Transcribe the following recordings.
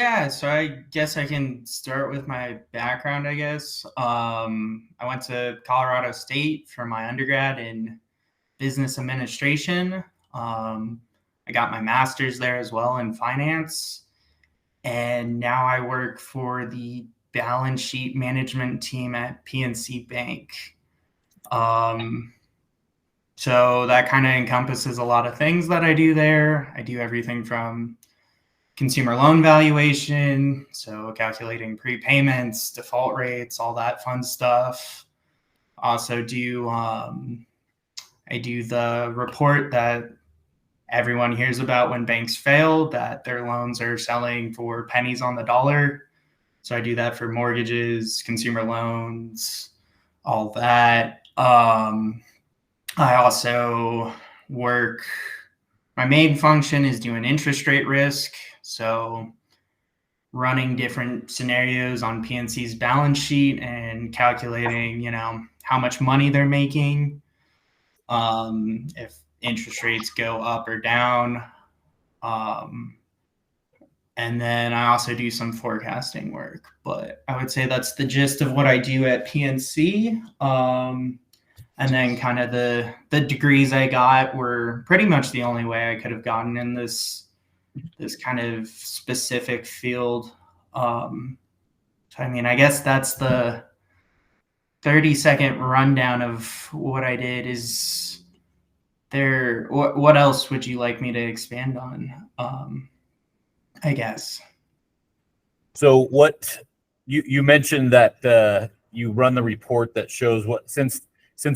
Yeah, so I guess I can start with my background, I guess. I went to Colorado State for my undergrad in business administration. I got my master's there as well in finance. And now I work for the balance sheet management team at PNC Bank. Um, so that kind of encompasses a lot of things that I do there. I do everything from consumer loan valuation, so calculating prepayments, default rates, all that fun stuff. Also I do the report that everyone hears about when banks fail, that their loans are selling for pennies on the dollar. So I do that for mortgages, consumer loans, all that. I also work, my main function is doing interest rate risk. So running different scenarios on PNC's balance sheet and calculating, how much money they're making, if interest rates go up or down. And then I also do some forecasting work, but I would say that's the gist of what I do at PNC. And then kind of the degrees I got were pretty much the only way I could have gotten in this kind of specific field. So I mean, I guess that's the 30-second rundown of what I did. Is there, what else would you like me to expand on? I guess. So what you mentioned that you run the report that shows what, since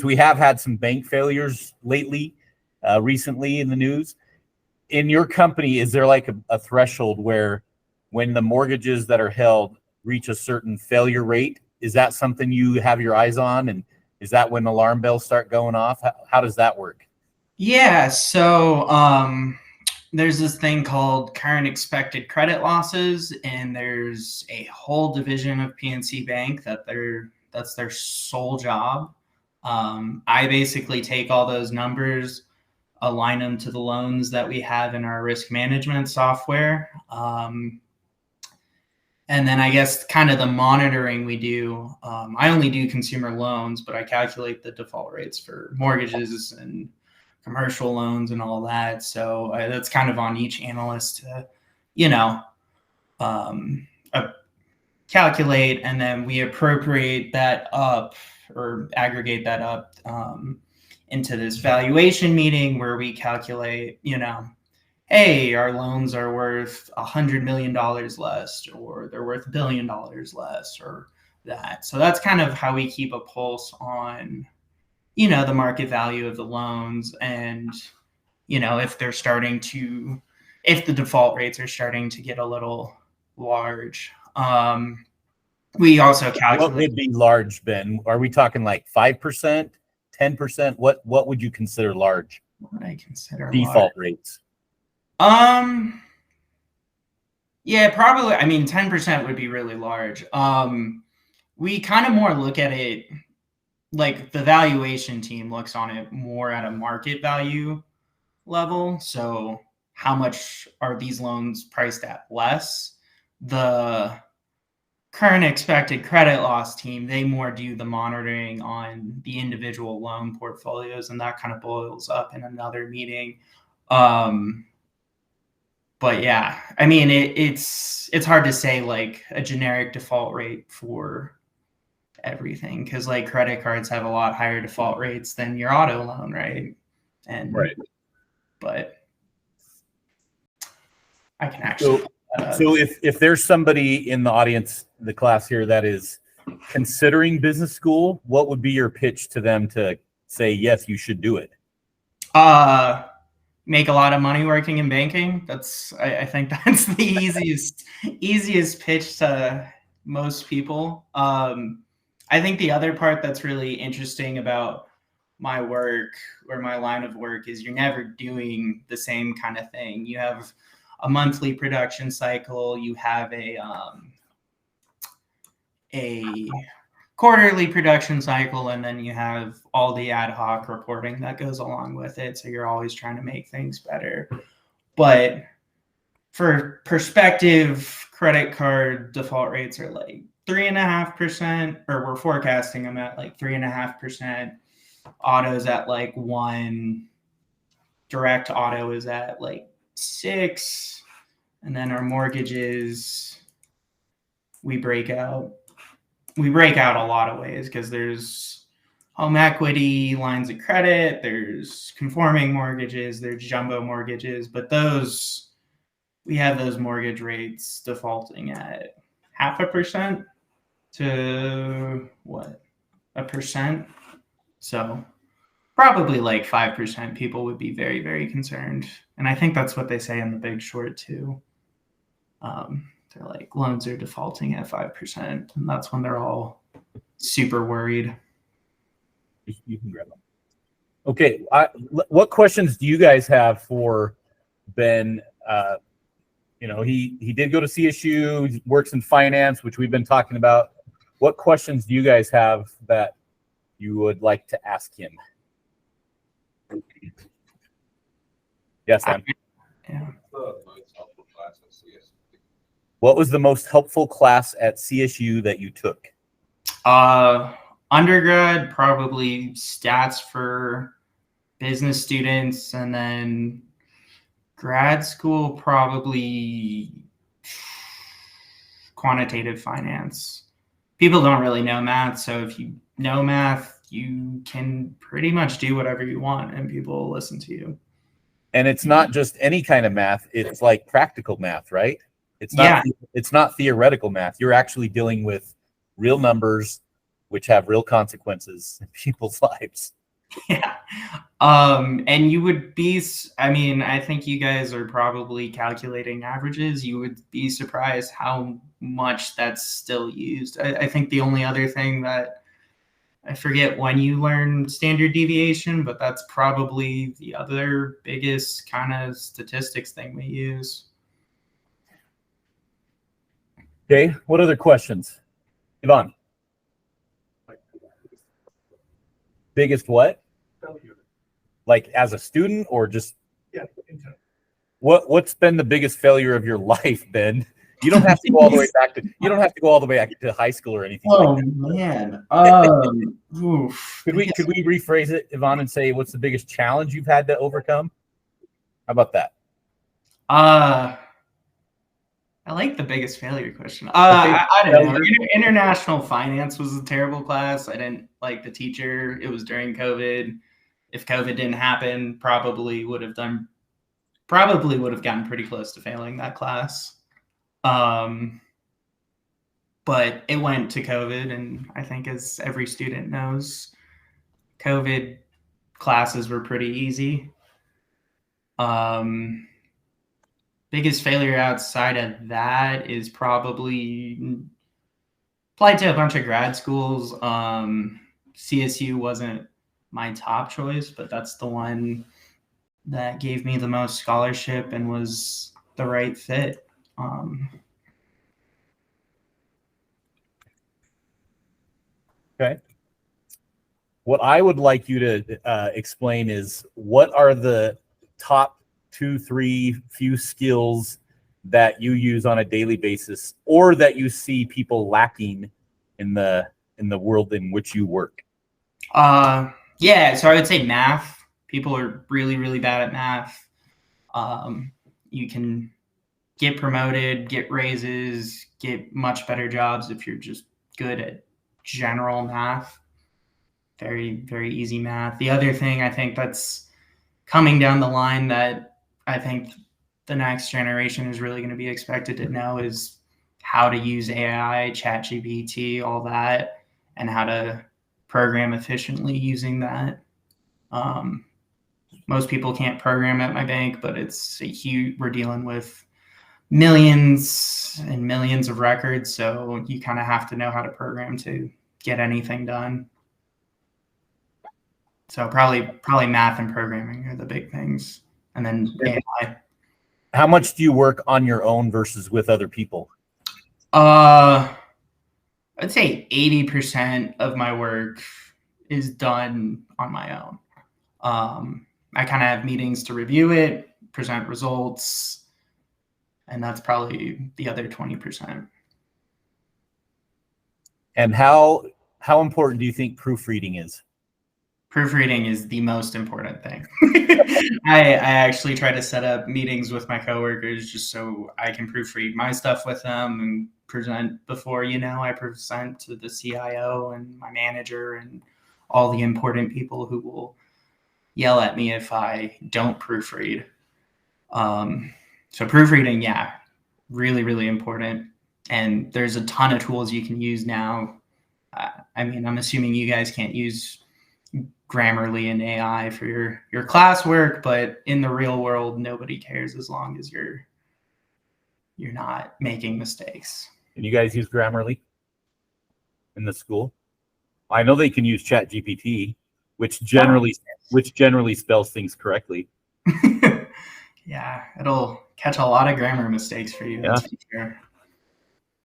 we have had some bank failures lately, recently in the news, in your company, is there like a threshold where when the mortgages that are held reach a certain failure rate, is that something you have your eyes on? And is that when alarm bells start going off? How does that work? Yeah, so there's this thing called current expected credit losses, and there's a whole division of PNC Bank that's their sole job. I basically take all those numbers, align them to the loans that we have in our risk management software. And then I guess kind of the monitoring we do, I only do consumer loans, but I calculate the default rates for mortgages and commercial loans and all that. So that's kind of on each analyst to, calculate, and then we appropriate that up or aggregate that up into this valuation meeting where we calculate, hey, our loans are worth $100 million less, or they're worth $1 billion less, or that. So that's kind of how we keep a pulse on, the market value of the loans, and, if the default rates are starting to get a little large. We also calculate. What would be large, Ben? Are we talking like 5%, 10%? What would you consider large? What would I consider default rates? Yeah, probably. I mean, 10% would be really large. We kind of more look at it like the valuation team looks on it more at a market value level. So how much are these loans priced at less? The current expected credit loss team, they more do the monitoring on the individual loan portfolios, and that kind of boils up in another meeting. But yeah, I mean, it's hard to say like a generic default rate for everything, because like credit cards have a lot higher default rates than your auto loan, right? And right. But I can actually. So if there's somebody in the audience, the class here, that is considering business school, what would be your pitch to them to say, yes, you should do it? Make a lot of money working in banking. I think that's the easiest pitch to most people. I think the other part that's really interesting about my work or my line of work is you're never doing the same kind of thing. You have a monthly production cycle. You have a quarterly production cycle, and then you have all the ad hoc reporting that goes along with it. So you're always trying to make things better. But for perspective, credit card default rates are like 3.5%, or we're forecasting them at like 3.5%. Auto's at like 1. Direct auto is at like 6. And then our mortgages, we break out a lot of ways, because there's home equity lines of credit, there's conforming mortgages, there's jumbo mortgages, but we have those mortgage rates defaulting at 0.5% to 1%. So probably like 5% people would be very, very concerned. And I think that's what they say in The Big Short too. They're like, loans are defaulting at 5%, and that's when they're all super worried. You can grab them. Okay, what questions do you guys have for Ben? He did go to CSU, he works in finance, which we've been talking about. What questions do you guys have that you would like to ask him? Yes, Sam. Yeah. What was the most helpful class at CSU that you took? Undergrad, probably stats for business students, and then grad school, probably quantitative finance. People don't really know math, so if you know math, you can pretty much do whatever you want, and people will listen to you. And it's not just any kind of math; it's like practical math, right? It's not theoretical math. You're actually dealing with real numbers, which have real consequences in people's lives. Yeah. And you would be, I think you guys are probably calculating averages. You would be surprised how much that's still used. I think the only other thing that, I forget when you learn standard deviation, but that's probably the other biggest kind of statistics thing we use. Okay, what other questions? Yvonne? Biggest what? Failure. Like as a student or just? Yeah. In general. What's been the biggest failure of your life, Ben? You don't have to go all the way back to. You don't have to go all the way back to high school or anything. Oh like that. man. Oof. Could we rephrase it, Yvonne, and say what's the biggest challenge you've had to overcome? How about that? I like the biggest failure question. I don't know. International finance was a terrible class. I didn't like the teacher. It was during COVID. If COVID didn't happen, probably would have gotten pretty close to failing that class. But it went to COVID, and I think, as every student knows, COVID classes were pretty easy. Biggest failure outside of that is probably applied to a bunch of grad schools. CSU wasn't my top choice, but that's the one that gave me the most scholarship and was the right fit. Okay. What I would like you to explain is, what are the top 2-3 few skills that you use on a daily basis, or that you see people lacking in the world in which you work? Yeah, so I would say math. People are really, really bad at math. You can get promoted, get raises, get much better jobs if you're just good at general math. Very, very easy math. The other thing I think that's coming down the line that I think the next generation is really going to be expected to know is how to use AI, ChatGPT, all that, and how to program efficiently using that. Most people can't program at my bank, but we're dealing with millions and millions of records, so you kind of have to know how to program to get anything done. So probably math and programming are the big things, and then AI. How much do you work on your own versus with other people? I'd say 80% of my work is done on my own. I kind of have meetings to review it, present results, And that's probably the other 20%. And how important do you think proofreading is? Proofreading is the most important thing. I actually try to set up meetings with my coworkers just so I can proofread my stuff with them and present before, I present to the CIO and my manager and all the important people who will yell at me if I don't proofread. So proofreading, yeah, really, really important. And there's a ton of tools you can use now. I mean, I'm assuming you guys can't use Grammarly and AI for your classwork, but in the real world, nobody cares as long as you're not making mistakes. And you guys use Grammarly in the school? I know they can use ChatGPT, which generally spells things correctly. Yeah, it'll catch a lot of grammar mistakes for you. Yeah. That's for sure.